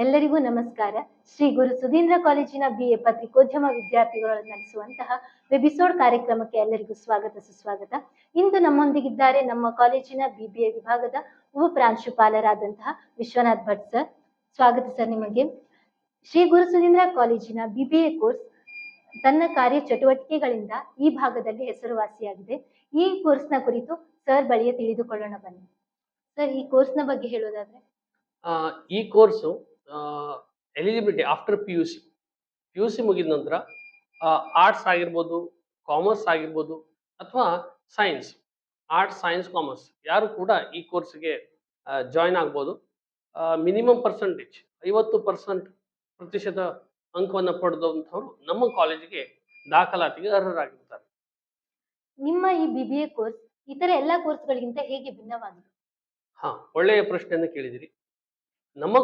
ಎಲ್ಲರಿಗೂ ನಮಸ್ಕಾರ. ಶ್ರೀ ಗುರು ಸುಧೀಂದ್ರ ಕಾಲೇಜಿನ BA ಪತ್ರಿಕೋದ್ಯಮ ವಿದ್ಯಾರ್ಥಿಗಳು ನಡೆಸುವಂತಹ ವೆಬಿಸೋಡ್ ಕಾರ್ಯಕ್ರಮಕ್ಕೆ ಎಲ್ಲರಿಗೂ ಸ್ವಾಗತ ಸುಸ್ವಾಗತ. ಇಂದು ನಮ್ಮೊಂದಿಗಿದ್ದಾರೆ ನಮ್ಮ ಕಾಲೇಜಿನ BBA ವಿಭಾಗದ ಉಪ ಪ್ರಾಂಶುಪಾಲರಾದಂತಹ ವಿಶ್ವನಾಥ್ ಭಟ್ ಸರ್. ಸ್ವಾಗತ ಸರ್ ನಿಮಗೆ. ಶ್ರೀ ಗುರು ಸುಧೀಂದ್ರ ಕಾಲೇಜಿನ BBA ಕೋರ್ಸ್ ತನ್ನ ಕಾರ್ಯ ಚಟುವಟಿಕೆಗಳಿಂದ ಈ ಭಾಗದಲ್ಲಿ ಹೆಸರುವಾಸಿಯಾಗಿದೆ. ಈ ಕೋರ್ಸ್ನ ಕುರಿತು ಸರ್ ಬಳಿಯ ತಿಳಿದುಕೊಳ್ಳೋಣ ಬನ್ನಿ. ಸರ್, ಈ ಕೋರ್ಸ್ನ ಬಗ್ಗೆ ಹೇಳೋದಾದ್ರೆ? ಈ ಕೋರ್ಸು ಎಲಿಜಿಬಿಲಿಟಿ ಆಫ್ಟರ್ PUC ಮುಗಿದ ನಂತರ ಆರ್ಟ್ಸ್ ಆಗಿರ್ಬೋದು, ಕಾಮರ್ಸ್ ಆಗಿರ್ಬೋದು, ಅಥವಾ ಸೈನ್ಸ್, ಆರ್ಟ್ಸ್, ಸೈನ್ಸ್, ಕಾಮರ್ಸ್ ಯಾರು ಕೂಡ ಈ ಕೋರ್ಸ್ಗೆ ಜಾಯ್ನ್ ಆಗ್ಬೋದು. ಮಿನಿಮಮ್ ಪರ್ಸೆಂಟೇಜ್ 50% ಅಂಕವನ್ನು ಪಡೆದಂಥವ್ರು ನಮ್ಮ ಕಾಲೇಜಿಗೆ ದಾಖಲಾತಿಗೆ ಅರ್ಹರಾಗಿರ್ತಾರೆ. ನಿಮ್ಮ ಈ BBA ಕೋರ್ಸ್ ಇತರ ಎಲ್ಲಾ ಕೋರ್ಸ್ಗಳಿಗಿಂತ ಹೇಗೆ ಭಿನ್ನವಾಗಿದೆ? ಒಳ್ಳೆಯ ಪ್ರಶ್ನೆಯನ್ನು ಕೇಳಿದಿರಿ. ನಮ್ಮ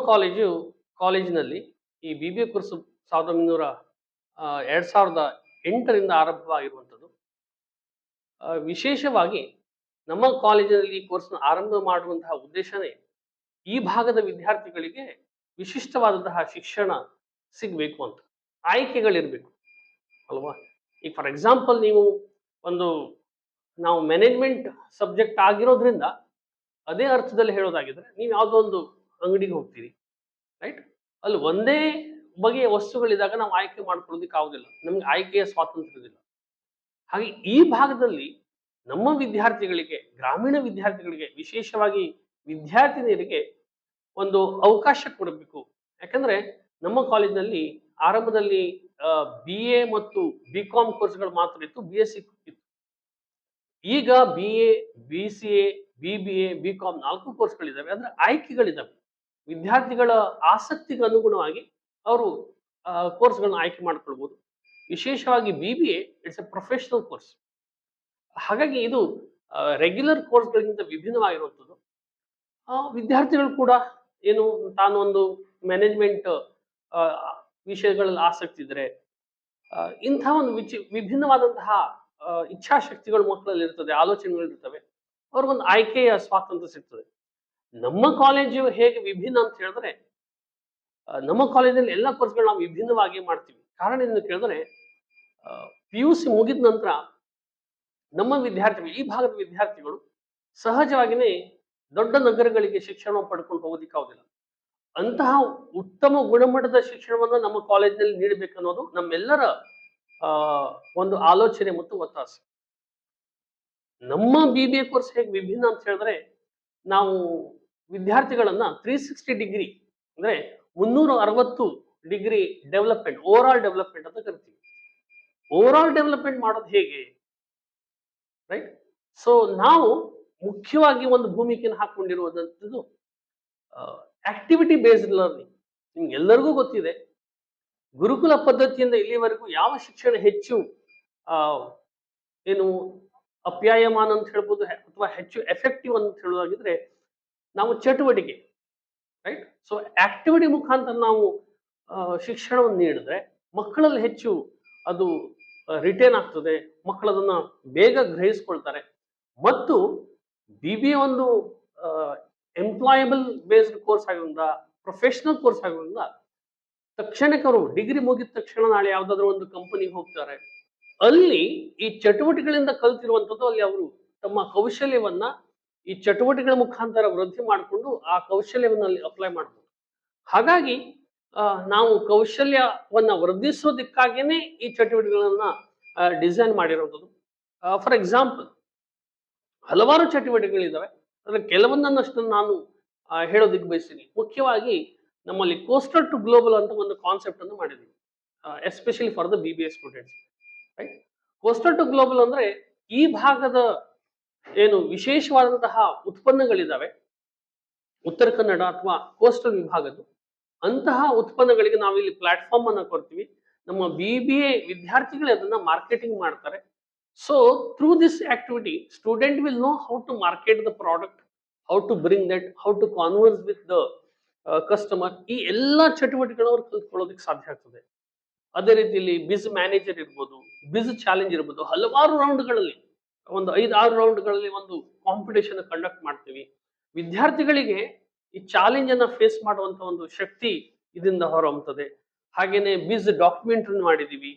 ಕಾಲೇಜಿನಲ್ಲಿ ಈ BBA ಕೋರ್ಸ್ 2008ರಿಂದ ಆರಂಭವಾಗಿರುವಂಥದ್ದು. ವಿಶೇಷವಾಗಿ ನಮ್ಮ ಕಾಲೇಜಿನಲ್ಲಿ ಈ ಕೋರ್ಸ್ನ ಆರಂಭ ಮಾಡುವಂತಹ ಉದ್ದೇಶನೇ ಈ ಭಾಗದ ವಿದ್ಯಾರ್ಥಿಗಳಿಗೆ ವಿಶಿಷ್ಟವಾದಂತಹ ಶಿಕ್ಷಣ ಸಿಗಬೇಕು ಅಂತ, ಆಯ್ಕೆಗಳಿರ್ಬೇಕು ಅಲ್ವಾ. ಈಗ ಫಾರ್ ಎಕ್ಸಾಂಪಲ್ ನಾವು ಮ್ಯಾನೇಜ್ಮೆಂಟ್ ಸಬ್ಜೆಕ್ಟ್ ಆಗಿರೋದ್ರಿಂದ ಅದೇ ಅರ್ಥದಲ್ಲಿ ಹೇಳೋದಾಗಿದ್ರೆ ನೀವು ಯಾವುದೋ ಒಂದು ಅಂಗಡಿಗೆ ಹೋಗ್ತೀರಿ, ರೈಟ್? ಅಲ್ಲಿ ಒಂದೇ ಬಗೆಯ ವಸ್ತುಗಳಿದ್ದಾಗ ನಾವು ಆಯ್ಕೆ ಮಾಡ್ಕೊಳ್ಳೋದಕ್ಕೆ ಆಗೋದಿಲ್ಲ, ನಮ್ಗೆ ಆಯ್ಕೆಯ ಸ್ವಾತಂತ್ರ್ಯ ಇರಲಿಲ್ಲ. ಹಾಗೆ ಈ ಭಾಗದಲ್ಲಿ ನಮ್ಮ ವಿದ್ಯಾರ್ಥಿಗಳಿಗೆ, ಗ್ರಾಮೀಣ ವಿದ್ಯಾರ್ಥಿಗಳಿಗೆ, ವಿಶೇಷವಾಗಿ ವಿದ್ಯಾರ್ಥಿನಿಯರಿಗೆ ಒಂದು ಅವಕಾಶ ಕೊಡಬೇಕು. ಯಾಕಂದ್ರೆ ನಮ್ಮ ಕಾಲೇಜಿನಲ್ಲಿ ಆರಂಭದಲ್ಲಿ BA ಮತ್ತು BCom ಕೋರ್ಸ್ಗಳು ಮಾತ್ರ ಇತ್ತು, BSc ಇತ್ತು. ಈಗ BA, BCA, BBA, BCom 4 ಕೋರ್ಸ್ಗಳಿದ್ದಾವೆ. ಅಂದ್ರೆ ಆಯ್ಕೆಗಳಿದ್ದಾವೆ. ವಿದ್ಯಾರ್ಥಿಗಳ ಆಸಕ್ತಿಗೆ ಅನುಗುಣವಾಗಿ ಅವರು ಕೋರ್ಸ್ಗಳನ್ನ ಆಯ್ಕೆ ಮಾಡ್ಕೊಳ್ಬಹುದು. ವಿಶೇಷವಾಗಿ BBA it's A professional course. ಹಾಗಾಗಿ ಇದು ರೆಗ್ಯುಲರ್ ಕೋರ್ಸ್ಗಳಿಗಿಂತ ವಿಭಿನ್ನವಾಗಿರುವಂಥದ್ದು. ವಿದ್ಯಾರ್ಥಿಗಳು ಕೂಡ ತಾನು ಒಂದು ಮ್ಯಾನೇಜ್ಮೆಂಟ್ ವಿಷಯಗಳಲ್ಲಿ ಆಸಕ್ತಿ ಇದ್ರೆ, ಇಂತಹ ಒಂದು ವಿಭಿನ್ನವಾದಂತಹ ಇಚ್ಛಾಶಕ್ತಿಗಳು ಮಕ್ಕಳಲ್ಲಿ ಇರ್ತದೆ, ಆಲೋಚನೆಗಳು ಇರ್ತವೆ, ಅವ್ರಿಗೊಂದು ಆಯ್ಕೆಯ ಸ್ವಾತಂತ್ರ್ಯ ಸಿಗ್ತದೆ. ನಮ್ಮ ಕಾಲೇಜು ಹೇಗೆ ವಿಭಿನ್ನ ಅಂತ ಹೇಳಿದ್ರೆ, ನಮ್ಮ ಕಾಲೇಜಲ್ಲಿ ಎಲ್ಲ ಕೋರ್ಸ್ಗಳು ನಾವು ವಿಭಿನ್ನವಾಗಿ ಮಾಡ್ತೀವಿ. ಕಾರಣ ಏನು ಕೇಳಿದ್ರೆ, PUC ಮುಗಿದ ನಂತರ ನಮ್ಮ ವಿದ್ಯಾರ್ಥಿಗಳು, ಈ ಭಾಗದ ವಿದ್ಯಾರ್ಥಿಗಳು ಸಹಜವಾಗಿಯೇ ದೊಡ್ಡ ನಗರಗಳಿಗೆ ಶಿಕ್ಷಣ ಪಡ್ಕೊಂಡು ಹೋಗೋದಿಕ್ಕಾಗೋದಿಲ್ಲ. ಅಂತಹ ಉತ್ತಮ ಗುಣಮಟ್ಟದ ಶಿಕ್ಷಣವನ್ನು ನಮ್ಮ ಕಾಲೇಜಿನಲ್ಲಿ ನೀಡಬೇಕನ್ನೋದು ನಮ್ಮೆಲ್ಲರ ಒಂದು ಆಲೋಚನೆ ಮತ್ತು ಒತ್ತಾಸೆ. ನಮ್ಮ BBA ಕೋರ್ಸ್ ಹೇಗೆ ವಿಭಿನ್ನ ಅಂತ ಹೇಳಿದ್ರೆ, ನಾವು ವಿದ್ಯಾರ್ಥಿಗಳನ್ನ 360 ಡಿಗ್ರಿ ಅಂದ್ರೆ 360 degree development, over all development ಅಂತ ಕರಿತೀವಿ. ಓವರ್ ಆಲ್ ಡೆವಲಪ್ಮೆಂಟ್ ಮಾಡೋದು ಹೇಗೆ, ರೈಟ್? ಸೊ ನಾವು ಮುಖ್ಯವಾಗಿ ಒಂದು ಭೂಮಿಕೆಯನ್ನು ಹಾಕೊಂಡಿರುವಂಥದ್ದು ಆಕ್ಟಿವಿಟಿ ಬೇಸ್ಡ್ ಲರ್ನಿಂಗ್. ನಿಮ್ಗೆಲ್ಲರಿಗೂ ಗೊತ್ತಿದೆ, ಗುರುಕುಲ ಪದ್ಧತಿಯಿಂದ ಇಲ್ಲಿವರೆಗೂ ಯಾವ ಶಿಕ್ಷಣ ಹೆಚ್ಚು ಅಪ್ಯಾಯಮಾನ ಅಂತ ಹೇಳ್ಬೋದು, ಅಥವಾ ಹೆಚ್ಚು ಎಫೆಕ್ಟಿವ್ ಅಂತ ಹೇಳೋದಾಗಿದ್ರೆ ನಾವು ಚಟುವಟಿಕೆ, ರೈಟ್? ಸೊ ಆಕ್ಟಿವಿಟಿ ಮುಖಾಂತರ ನಾವು ಶಿಕ್ಷಣವನ್ನು ನೀಡಿದ್ರೆ ಮಕ್ಕಳಲ್ಲಿ ಹೆಚ್ಚು ಅದು ರಿಟೇನ್ ಆಗ್ತದೆ, ಮಕ್ಕಳು ಅದನ್ನ ಬೇಗ ಗ್ರಹಿಸ್ಕೊಳ್ತಾರೆ. ಮತ್ತು BBA ಒಂದು ಎಂಪ್ಲಾಯಬಲ್ ಬೇಸ್ಡ್ ಕೋರ್ಸ್ ಆಗಿರೋದ್ರಿಂದ, ಪ್ರೊಫೆಷನಲ್ ಕೋರ್ಸ್ ಆಗಿರೋದ್ರಿಂದ ತಕ್ಷಣಕ್ಕೆ ಅವರು ಡಿಗ್ರಿ ಮುಗಿದ ತಕ್ಷಣ ನಾಳೆ ಯಾವ್ದಾದ್ರು ಒಂದು ಕಂಪನಿಗೆ ಹೋಗ್ತಾರೆ. ಅಲ್ಲಿ ಈ ಚಟುವಟಿಕೆಗಳಿಂದ ಕಲ್ತಿರುವಂಥದ್ದು, ಅಲ್ಲಿ ಅವರು ತಮ್ಮ ಕೌಶಲ್ಯವನ್ನ ಈ ಚಟುವಟಿಕೆಗಳ ಮುಖಾಂತರ ವೃದ್ಧಿ ಮಾಡಿಕೊಂಡು ಆ ಕೌಶಲ್ಯವನ್ನ ಅಲ್ಲಿ ಅಪ್ಲೈ ಮಾಡಬಹುದು. ಹಾಗಾಗಿ ನಾವು ಕೌಶಲ್ಯವನ್ನ ವೃದ್ಧಿಸೋದಕ್ಕಾಗಿಯೇ ಈ ಚಟುವಟಿಕೆಗಳನ್ನ ಡಿಸೈನ್ ಮಾಡಿರುವಂಥದ್ದು. ಫಾರ್ ಎಕ್ಸಾಂಪಲ್, ಹಲವಾರು ಚಟುವಟಿಕೆಗಳಿದ್ದಾವೆ. ಅದ್ರ ಕೆಲವೊಂದನ್ನಷ್ಟು ನಾನು ಹೇಳೋದಕ್ಕೆ ಬಯಸ್ತೀನಿ. ಮುಖ್ಯವಾಗಿ ನಮ್ಮಲ್ಲಿ ಕೋಸ್ಟಲ್ ಟು ಗ್ಲೋಬಲ್ ಅಂತ ಒಂದು ಕಾನ್ಸೆಪ್ಟ್ ಅನ್ನು ಮಾಡಿದ್ವಿ, especially for the BBA students, right? Coastal to global ಅಂದ್ರೆ ಈ ಭಾಗದ ವಿಶೇಷವಾದಂತಹ ಉತ್ಪನ್ನಗಳಿದ್ದಾವೆ, ಉತ್ತರ ಕನ್ನಡ ಅಥವಾ ಕೋಸ್ಟಲ್ ವಿಭಾಗದ್ದು, ಅಂತಹ ಉತ್ಪನ್ನಗಳಿಗೆ ನಾವಿಲ್ಲಿ ಪ್ಲಾಟ್ಫಾರ್ಮ್ ಅನ್ನ ಕೊಡ್ತೀವಿ. ನಮ್ಮ BBA ವಿದ್ಯಾರ್ಥಿಗಳೇ ಅದನ್ನ ಮಾರ್ಕೆಟಿಂಗ್ ಮಾಡ್ತಾರೆ. So through this activity, student will know how to market the product, how to bring that, how to converse with the customer. ಈ ಎಲ್ಲಾ ಚಟುವಟಿಕೆಗಳನ್ನು ಅವರು ಕಲ್ತ್ಕೊಳ್ಳೋದಕ್ಕೆ ಸಾಧ್ಯ ಆಗ್ತದೆ. ಅದೇ ರೀತಿಯಲ್ಲಿ ಬಿಸ್ ಮ್ಯಾನೇಜರ್ ಇರ್ಬೋದು, ಬಿಸ್ ಚಾಲೆಂಜ್ ಇರ್ಬೋದು, ಹಲವಾರು ರೌಂಡ್ಗಳಲ್ಲಿ, ಒಂದು 5-6 ರೌಂಡ್ಗಳಲ್ಲಿ ಒಂದು ಕಾಂಪಿಟೇಷನ್ ಕಂಡಕ್ಟ್ ಮಾಡ್ತೀವಿ. ವಿದ್ಯಾರ್ಥಿಗಳಿಗೆ ಈ ಚಾಲೆಂಜ್ ಅನ್ನ ಫೇಸ್ ಮಾಡುವಂತ ಒಂದು ಶಕ್ತಿ ಇದರಿಂದ ಹೊರಹೊಮ್ಮುತ್ತದೆ. ಹಾಗೇನೆ ಬಿಸ್ ಡಾಕ್ಯುಮೆಂಟರಿ ಮಾಡಿದೀವಿ.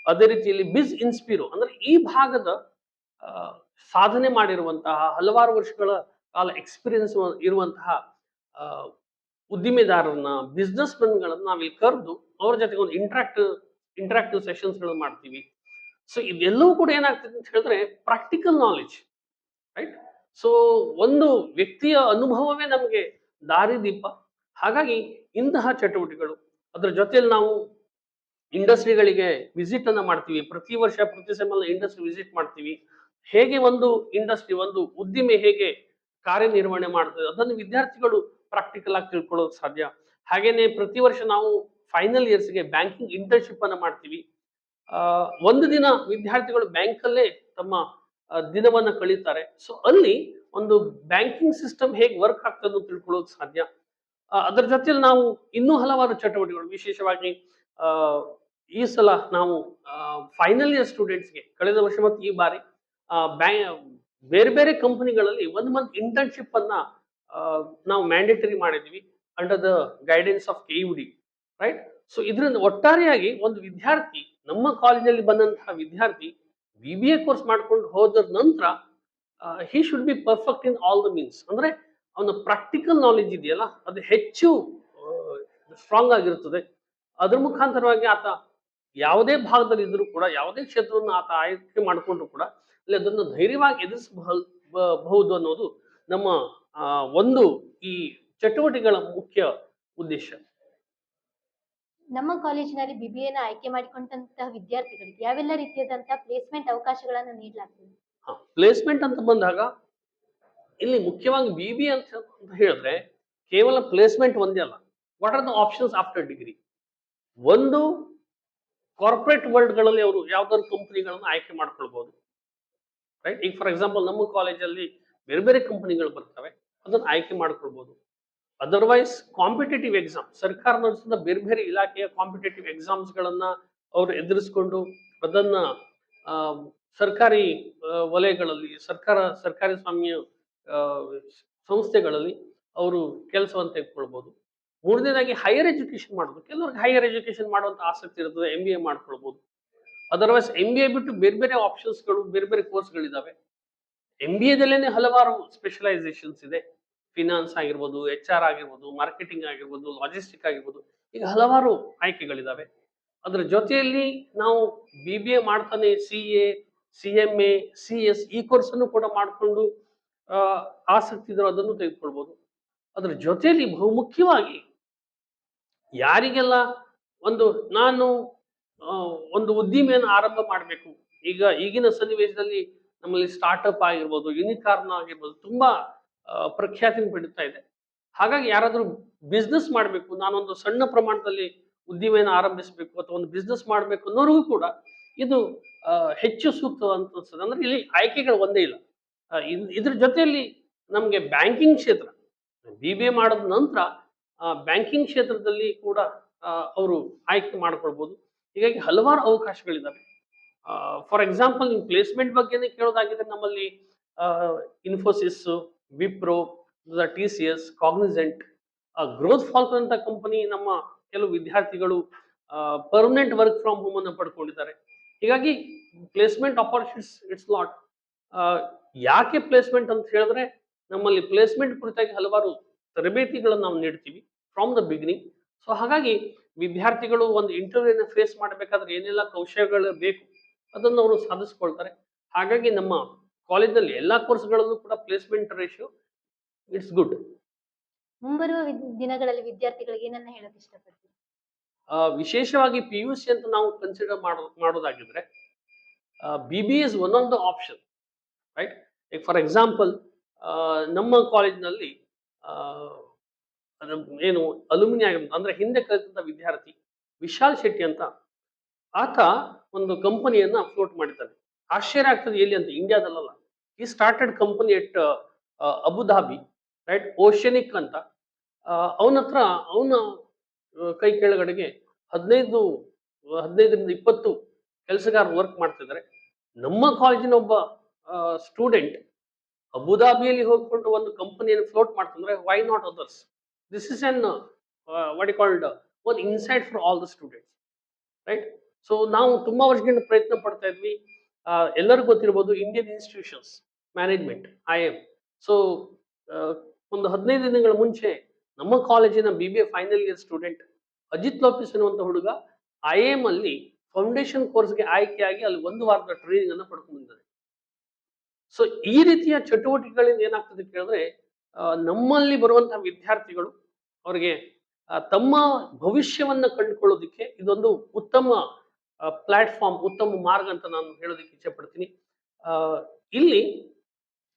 ಅದೇ ರೀತಿಯಲ್ಲಿ ಬಿಸ್ ಇನ್ಸ್ಪಿರೋ ಅಂದ್ರೆ ಈ ಭಾಗದ ಆ, ಸಾಧನೆ ಮಾಡಿರುವಂತಹ ಹಲವಾರು ವರ್ಷಗಳ ಕಾಲ ಎಕ್ಸ್ಪೀರಿಯನ್ಸ್ ಇರುವಂತಹ ಆ, ಉದ್ದಿಮೆದಾರರನ್ನ ಬಿಸ್ನೆಸ್ ಗಳನ್ನ ನಾವಿಲ್ಲಿ ಕರೆದು ಅವ್ರ ಜೊತೆಗೆ ಒಂದು ಇಂಟರಾಕ್ಟಿವ್ ಸೆಷನ್ಸ್ ಗಳನ್ನ ಮಾಡ್ತೀವಿ. ಸೊ ಇದೆಲ್ಲವೂ ಕೂಡ ಏನಾಗ್ತದೆ ಅಂತ ಹೇಳಿದ್ರೆ ಪ್ರಾಕ್ಟಿಕಲ್ ನಾಲೆಜ್, ರೈಟ್? ಸೊ ಒಂದು ವ್ಯಕ್ತಿಯ ಅನುಭವವೇ ನಮಗೆ ದಾರಿದೀಪ. ಹಾಗಾಗಿ ಇಂತಹ ಚಟುವಟಿಕೆಗಳು, ಅದರ ಜೊತೆಯಲ್ಲಿ ನಾವು ಇಂಡಸ್ಟ್ರಿಗಳಿಗೆ ವಿಸಿಟ್ ಅನ್ನ ಮಾಡ್ತೀವಿ. ಪ್ರತಿ ವರ್ಷ ಪ್ರತಿ ಸೆಮಲ್ ಇಂಡಸ್ಟ್ರಿ ವಿಸಿಟ್ ಮಾಡ್ತೀವಿ. ಹೇಗೆ ಒಂದು ಇಂಡಸ್ಟ್ರಿ, ಒಂದು ಉದ್ದಿಮೆ ಹೇಗೆ ಕಾರ್ಯನಿರ್ವಹಣೆ ಮಾಡ್ತದೆ ಅದನ್ನು ವಿದ್ಯಾರ್ಥಿಗಳು ಪ್ರಾಕ್ಟಿಕಲ್ ಆಗಿ ತಿಳ್ಕೊಳ್ಳೋಕೆ ಸಾಧ್ಯ. ಹಾಗೇನೆ ಪ್ರತಿ ವರ್ಷ ನಾವು ಫೈನಲ್ ಇಯರ್ಸ್ಗೆ ಬ್ಯಾಂಕಿಂಗ್ ಇಂಟರ್ನ್ಶಿಪ್ ಅನ್ನ ಮಾಡ್ತೀವಿ. ಒಂದು ದಿನ ವಿದ್ಯಾರ್ಥಿಗಳು ಬ್ಯಾಂಕಲ್ಲೇ ತಮ್ಮ ದಿನವನ್ನ ಕಳೀತಾರೆ. ಸೊ ಅಲ್ಲಿ ಒಂದು ಬ್ಯಾಂಕಿಂಗ್ ಸಿಸ್ಟಮ್ ಹೇಗೆ ವರ್ಕ್ ಆಗ್ತದೆ ಅಂತ ತಿಳ್ಕೊಳ್ಳೋಕೆ ಸಾಧ್ಯ. ಅದರ ಜೊತೆಲಿ ನಾವು ಇನ್ನೂ ಹಲವಾರು ಚಟುವಟಿಕೆಗಳು, ವಿಶೇಷವಾಗಿ ಆ, ಈ ಸಲ ನಾವು ಫೈನಲ್ ಇಯರ್ ಸ್ಟೂಡೆಂಟ್ಸ್ಗೆ ಕಳೆದ ವರ್ಷ ಮತ್ತು ಈ ಬಾರಿ ಬೇರೆ ಬೇರೆ ಕಂಪನಿಗಳಲ್ಲಿ 1 ಮಂತ್ ಇಂಟರ್ನ್ಶಿಪ್ ಅನ್ನ ನಾವು ಮ್ಯಾಂಡೇಟರಿ ಮಾಡಿದ್ವಿ under the guidance of KUD, right? So ಇದರಿಂದ ಒಟ್ಟಾರೆಯಾಗಿ ಒಂದು ವಿದ್ಯಾರ್ಥಿ, ನಮ್ಮ ಕಾಲೇಜಲ್ಲಿ ಬಂದಂತಹ ವಿದ್ಯಾರ್ಥಿ BBA ಕೋರ್ಸ್ ಮಾಡ್ಕೊಂಡು ಹೋದ ನಂತರ he should be perfect in all the means. ಅಂದ್ರೆ ಅವನ ಪ್ರಾಕ್ಟಿಕಲ್ ನಾಲೆಜ್ ಇದೆಯಲ್ಲ ಅದು ಹೆಚ್ಚು ಸ್ಟ್ರಾಂಗ್ ಆಗಿರುತ್ತದೆ. ಅದ್ರ ಮುಖಾಂತರವಾಗಿ ಆತ ಯಾವುದೇ ಭಾಗದಲ್ಲಿ ಇದ್ರೂ ಕೂಡ, ಯಾವುದೇ ಕ್ಷೇತ್ರವನ್ನು ಆತ ಆಯ್ಕೆ ಮಾಡಿಕೊಂಡ್ರು ಕೂಡ ಅಲ್ಲಿ ಅದನ್ನು ಧೈರ್ಯವಾಗಿ ಎದುರಿಸಬಹುದು ಅನ್ನೋದು ನಮ್ಮ ಒಂದು ಈ ಚಟುವಟಿಕೆಗಳ ಮುಖ್ಯ ಉದ್ದೇಶ. ನಮ್ಮ ಕಾಲೇಜಿನಲ್ಲಿ BBA ಆಯ್ಕೆ ಮಾಡಿಕೊಂಡಂತಹ ವಿದ್ಯಾರ್ಥಿಗಳಿಗೆ ಯಾವೆಲ್ಲ ರೀತಿಯಾದಂತಹ ಪ್ಲೇಸ್ಮೆಂಟ್ ಅವಕಾಶಗಳನ್ನು ನೀಡಲಾಗ್ತದೆ? ಪ್ಲೇಸ್ಮೆಂಟ್ ಅಂತ ಬಂದಾಗ ಇಲ್ಲಿ ಮುಖ್ಯವಾಗಿ BBA ಅಂತ ಹೇಳಿದ್ರೆ ಕೇವಲ ಪ್ಲೇಸ್ಮೆಂಟ್ ಒಂದೇ ಅಲ್ಲ. What are the options after degree? ಒಂದು, ಕಾರ್ಪೊರೇಟ್ ವರ್ಲ್ಡ್ ಗಳಲ್ಲಿ ಅವರು ಯಾವ್ದಾದ್ರು ಕಂಪನಿಗಳನ್ನ ಆಯ್ಕೆ ಮಾಡ್ಕೊಳ್ಬಹುದು, ರೈಟ್? ಈಗ ಫಾರ್ ಎಕ್ಸಾಂಪಲ್ ನಮ್ಮ ಕಾಲೇಜಲ್ಲಿ ಬೇರೆ ಬೇರೆ ಕಂಪನಿಗಳು ಬರ್ತವೆ, ಅದನ್ನ ಆಯ್ಕೆ ಮಾಡ್ಕೊಳ್ಬಹುದು. ಅದರ್ವೈಸ್ ಕಾಂಪಿಟೇಟಿವ್ ಎಕ್ಸಾಮ್, ಸರ್ಕಾರ ನಡೆಸಿದ ಬೇರೆ ಬೇರೆ ಇಲಾಖೆಯ ಕಾಂಪಿಟೇಟಿವ್ ಎಕ್ಸಾಮ್ಸ್ ಗಳನ್ನ ಅವರು ಎದುರಿಸಿಕೊಂಡು ಅದನ್ನ ಸರ್ಕಾರಿ ವಲಯಗಳಲ್ಲಿ, ಸರ್ಕಾರಿ ಸ್ವಾಮ್ಯ ಸಂಸ್ಥೆಗಳಲ್ಲಿ ಅವರು ಕೆಲಸವನ್ನು ತೆಗೆದುಕೊಳ್ಬಹುದು. ಮೂರನೇದಾಗಿ ಹೈಯರ್ ಎಜುಕೇಶನ್ ಮಾಡೋದು. ಕೆಲವ್ರಿಗೆ ಹೈಯರ್ ಎಜುಕೇಶನ್ ಮಾಡುವಂತ ಆಸಕ್ತಿ ಇರ್ತದೆ, MBA ಮಾಡ್ಕೊಳ್ಬಹುದು. ಅದರ್ವೈಸ್ MBA ಬಿಟ್ಟು ಬೇರೆ ಬೇರೆ ಆಪ್ಷನ್ಸ್ಗಳು, ಬೇರೆ ಬೇರೆ ಕೋರ್ಸ್ಗಳಿದಾವೆ. MBA ದಲ್ಲೇನೆ ಹಲವಾರು ಸ್ಪೆಷಲೈಸೇಷನ್ಸ್ ಇದೆ. ಫಿನಾನ್ಸ್ ಆಗಿರ್ಬೋದು, HR ಆಗಿರ್ಬೋದು, ಮಾರ್ಕೆಟಿಂಗ್ ಆಗಿರ್ಬೋದು, ಲಾಜಿಸ್ಟಿಕ್ ಆಗಿರ್ಬೋದು, ಈಗ ಹಲವಾರು ಆಯ್ಕೆಗಳಿದಾವೆ. ಅದರ ಜೊತೆಯಲ್ಲಿ ನಾವು BBA ಮಾಡ್ತಾನೆ CA, CMA, CS ಈ ಕೋರ್ಸ್ ಅನ್ನು ಕೂಡ ಮಾಡಿಕೊಂಡು ಆಸಕ್ತಿ ಇದ್ರು ಅದನ್ನು ತೆಗೆದುಕೊಳ್ಬಹುದು. ಅದರ ಜೊತೆಯಲ್ಲಿ ಬಹುಮುಖ್ಯವಾಗಿ ಯಾರಿಗೆಲ್ಲ ನಾನು ಒಂದು ಉದ್ದಿಮೆಯನ್ನು ಆರಂಭ ಮಾಡಬೇಕು, ಈಗಿನ ಸನ್ನಿವೇಶದಲ್ಲಿ ನಮ್ಮಲ್ಲಿ ಸ್ಟಾರ್ಟ್ಅಪ್ ಆಗಿರ್ಬೋದು, ಯೂನಿಕಾರ್ನ್ ಆಗಿರ್ಬೋದು, ತುಂಬಾ ಪ್ರಖ್ಯಾತಿನ ಪಡೀತಾ ಇದೆ. ಹಾಗಾಗಿ ಯಾರಾದ್ರೂ ಬಿಸ್ನೆಸ್ ಮಾಡಬೇಕು, ನಾನೊಂದು ಸಣ್ಣ ಪ್ರಮಾಣದಲ್ಲಿ ಉದ್ದಿಮೆಯನ್ನು ಆರಂಭಿಸಬೇಕು ಅಥವಾ ಒಂದು ಬಿಸ್ನೆಸ್ ಮಾಡಬೇಕು ಅನ್ನೋರಿಗೂ ಕೂಡ ಇದು ಹೆಚ್ಚು ಸೂಕ್ತ ಅಂತ ಅನ್ಸುತ್ತೆ. ಅಂದ್ರೆ ಇಲ್ಲಿ ಆಯ್ಕೆಗಳು ಒಂದೇ ಇಲ್ಲ. ಇದ್ರ ಜೊತೆಯಲ್ಲಿ ನಮ್ಗೆ ಬ್ಯಾಂಕಿಂಗ್ ಕ್ಷೇತ್ರ, BBA ಮಾಡಿದ ನಂತರ ಬ್ಯಾಂಕಿಂಗ್ ಕ್ಷೇತ್ರದಲ್ಲಿ ಕೂಡ ಅವರು ಆಯ್ಕೆ ಮಾಡ್ಕೊಳ್ಬಹುದು. ಹೀಗಾಗಿ ಹಲವಾರು ಅವಕಾಶಗಳಿದಾವೆ. ಫಾರ್ ಎಕ್ಸಾಂಪಲ್ ನೀವು ಪ್ಲೇಸ್ಮೆಂಟ್ ಬಗ್ಗೆನೇ ಕೇಳೋದಾಗಿದ್ರೆ ನಮ್ಮಲ್ಲಿ Infosys, Wipro, TCS, Cognizant, growth falcon ಅಂತ ಕಂಪನಿ ನಮ್ಮ ಕೆಲವು ವಿದ್ಯಾರ್ಥಿಗಳು ಪರ್ಮನೆಂಟ್ ವರ್ಕ್ ಫ್ರಮ್ ಹೋಮ್ ಅನ್ನು ಪಡ್ಕೊಂಡಿದ್ದಾರೆ. ಹೀಗಾಗಿ ಪ್ಲೇಸ್ಮೆಂಟ್ ಆಪರ್ಚುನಿಟೀಸ್ ಇಟ್ಸ್ ಲಾಟ್. ಯಾಕೆ ಪ್ಲೇಸ್ಮೆಂಟ್ ಅಂತ ಹೇಳಿದ್ರೆ ನಮ್ಮಲ್ಲಿ ಪ್ಲೇಸ್ಮೆಂಟ್ ಕುರಿತಾಗಿ ಹಲವಾರು ತರಬೇತಿಗಳನ್ನು ನಾವು ನೀಡ್ತೀವಿ ಫ್ರಮ್ ದ ಬಿಗಿನಿಂಗ್. ಸೊ ಹಾಗಾಗಿ ವಿದ್ಯಾರ್ಥಿಗಳು ಒಂದು ಇಂಟರ್ವ್ಯೂನ ಫೇಸ್ ಮಾಡಬೇಕಾದ್ರೆ ಏನೆಲ್ಲ ಕೌಶಲ್ಯಗಳು ಬೇಕು ಅದನ್ನು ಅವರು ಸಾಧಿಸ್ಕೊಳ್ತಾರೆ. ಹಾಗಾಗಿ ನಮ್ಮ ಕಾಲೇಜಲ್ಲಿ ಎಲ್ಲಾ ಕೋರ್ಸ್ಗಳಲ್ಲೂ ಕೂಡ ಪ್ಲೇಸ್ಮೆಂಟ್ ರೇಷಿಯೋ ಇಟ್ಸ್ ಗುಡ್. ಮುಂಬರುವ ದಿನಗಳಲ್ಲಿ ವಿದ್ಯಾರ್ಥಿಗಳಿಗೆ ಏನನ್ನ ಹೇಳಕ್ ಇಷ್ಟಪಡ್ತೀವಿ? ವಿಶೇಷವಾಗಿ PUC ಅಂತ ನಾವು ಕನ್ಸಿಡರ್ ಮಾಡೋದಾಗಿದ್ರೆ BBA is one of the option, right? ಈಗ ಫಾರ್ ಎಕ್ಸಾಂಪಲ್ ನಮ್ಮ ಕಾಲೇಜಿನಲ್ಲಿ ಏನು ಅಲುಮಿನಿ ಆಗಿರ್ಬೋದು, ಅಂದ್ರೆ ಹಿಂದೆ ಕಲಿತಂತ ವಿದ್ಯಾರ್ಥಿ ವಿಶಾಲ್ ಶೆಟ್ಟಿ ಅಂತ, ಆತ ಒಂದು ಕಂಪನಿಯನ್ನ ಫ್ಲೋಟ್ ಮಾಡಿದ್ದಾನೆ. ಆಶ್ಚರ್ಯ ಆಗ್ತದೆ, ಎಲ್ಲಿ ಅಂತ, ಇಂಡಿಯಾದಲ್ಲ. ಈ ಸ್ಟಾರ್ಟೆಡ್ ಕಂಪನಿ ಎಟ್ ಅಬುಧಾಬಿ, ರೈಟ್? ಓಷನಿಕ್ ಅಂತ. ಅವನ ಹತ್ರ ಅವನ ಕೈ ಕೆಳಗಡೆಗೆ 15ರಿಂದ 20 ಕೆಲಸಗಾರರು ವರ್ಕ್ ಮಾಡ್ತಿದ್ದಾರೆ. ನಮ್ಮ ಕಾಲೇಜಿನ ಒಬ್ಬ ಸ್ಟೂಡೆಂಟ್ ಅಬುಧಾಬಿಯಲ್ಲಿ ಹೋಗ್ಕೊಂಡು ಒಂದು ಕಂಪನಿಯನ್ನು ಫ್ಲೋಟ್ ಮಾಡ್ತಂದ್ರೆ why not others? This is an what you called ಒಂದು insight for all the students, right? So ನಾವು ತುಂಬಾ ವರ್ಷಗಳಿಂದ ಪ್ರಯತ್ನ ಪಡ್ತಾ ಇದ್ವಿ. ಎಲ್ಲರಿಗೂ ಗೊತ್ತಿರ್ಬೋದು Indian institutions management, IIM. So ಒಂದು 15 ದಿನಗಳ ಮುಂಚೆ ನಮ್ಮ ಕಾಲೇಜಿನ BBA final year student Ajit Lopes ಅನ್ನುವಂಥ ಹುಡುಗ IIM ಅಲ್ಲಿ ಫೌಂಡೇಶನ್ ಕೋರ್ಸ್ಗೆ ಆಯ್ಕೆಯಾಗಿ ಅಲ್ಲಿ 1 ವಾರದ ಟ್ರೈನಿಂಗ್ ಅನ್ನು ಪಡ್ಕೊಂಡಿದ್ದಾರೆ. ಸೊ ಈ ರೀತಿಯ ಚಟುವಟಿಕೆಗಳಿಂದ ಏನಾಗ್ತದೆ ಕೇಳಿದ್ರೆ ನಮ್ಮಲ್ಲಿ ಬರುವಂತಹ ವಿದ್ಯಾರ್ಥಿಗಳು ಅವರಿಗೆ ತಮ್ಮ ಭವಿಷ್ಯವನ್ನ ಕಂಡುಕೊಳ್ಳೋದಿಕ್ಕೆ ಇದೊಂದು ಉತ್ತಮ ಪ್ಲಾಟ್ಫಾರ್ಮ್, ಉತ್ತಮ ಮಾರ್ಗ ಅಂತ ನಾನು ಹೇಳೋದಕ್ಕೆ ಇಚ್ಛೆ ಪಡ್ತೀನಿ. ಇಲ್ಲಿ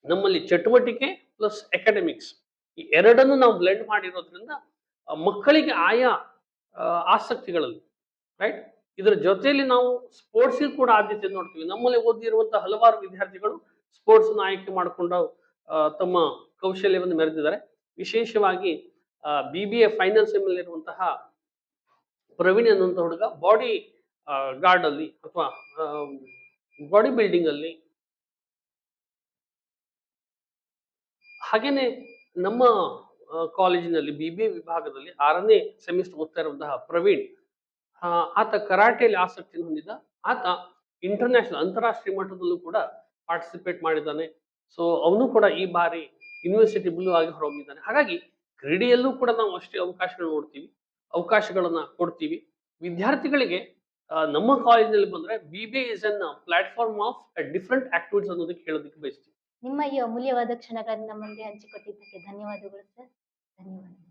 ನಮ್ಮಲ್ಲಿ ಚಟುವಟಿಕೆ ಪ್ಲಸ್ ಅಕಾಡೆಮಿಕ್ಸ್ ಈ ಎರಡನ್ನು ನಾವು ಬ್ಲೆಂಡ್ ಮಾಡಿರೋದ್ರಿಂದ ಮಕ್ಕಳಿಗೆ ಆಯಾ ಆಸಕ್ತಿಗಳಲ್ಲಿ, ರೈಟ್, ಇದರ ಜೊತೆಯಲ್ಲಿ ನಾವು ಸ್ಪೋರ್ಟ್ಸ್ ಕೂಡ ಆದ್ಯತೆ ನೋಡ್ತೀವಿ. ನಮ್ಮಲ್ಲಿ ಓದಿರುವಂತಹ ಹಲವಾರು ವಿದ್ಯಾರ್ಥಿಗಳು ಸ್ಪೋರ್ಟ್ಸ್ ಆಯ್ಕೆ ಮಾಡಿಕೊಂಡು ತಮ್ಮ ಕೌಶಲ್ಯವನ್ನು ಮೆರೆದಿದ್ದಾರೆ. ವಿಶೇಷವಾಗಿ BBA ಫೈನಲ್ ಸೆಮ್ ಅಲ್ಲಿ ಇರುವಂತಹ ಪ್ರವೀಣ್ ಅನ್ನುವಂಥ ಹುಡುಗ ಬಾಡಿ ಗಾರ್ಡ್ ಅಲ್ಲಿ ಅಥವಾ ಬಾಡಿ ಬಿಲ್ಡಿಂಗ್ ಅಲ್ಲಿ, ಹಾಗೇನೆ ನಮ್ಮ ಕಾಲೇಜಿನಲ್ಲಿ BBA ವಿಭಾಗದಲ್ಲಿ 6ನೇ ಸೆಮಿಸ್ಟರ್ ಓದ್ತಾ ಇರುವಂತಹ ಪ್ರವೀಣ್, ಆತ ಕರಾಟೆಯಲ್ಲಿ ಆಸಕ್ತಿಯನ್ನು ಹೊಂದಿದ್ದ. ಆತ ಇಂಟರ್ನ್ಯಾಷನಲ್ ಅಂತಾರಾಷ್ಟ್ರೀಯ ಮಟ್ಟದಲ್ಲೂ ಕೂಡ ಪಾರ್ಟಿಸಿಪೇಟ್ ಮಾಡಿದ್ದಾನೆ. ಸೊ ಅವನು ಕೂಡ ಈ ಬಾರಿ ಯೂನಿವರ್ಸಿಟಿ ಬ್ಲೂ ಆಗಿ ಹೊರಹೊಮ್ಮಿದ್ದಾನೆ. ಹಾಗಾಗಿ ಕ್ರೀಡೆಯಲ್ಲೂ ಕೂಡ ನಾವು ಅಷ್ಟೇ ಅವಕಾಶಗಳನ್ನ ಕೊಡ್ತೀವಿ ವಿದ್ಯಾರ್ಥಿಗಳಿಗೆ. ನಮ್ಮ ಕಾಲೇಜಿನಲ್ಲಿ ಬಂದ್ರೆ BBA is an platform of different activities ಅನ್ನೋದಕ್ಕೆ ಹೇಳೋದಕ್ಕೆ ಬಯಸ್ತೀವಿ. ನಿಮ್ಮ ಈ ಅಮೂಲ್ಯವಾದ ಕ್ಷಣಗಳನ್ನು ನಮ್ಮ ಮುಂದೆ ಹಂಚಿಕೊಟ್ಟಿದ್ದಕ್ಕೆ ಧನ್ಯವಾದಗಳು ಸರ್. ಧನ್ಯವಾದ.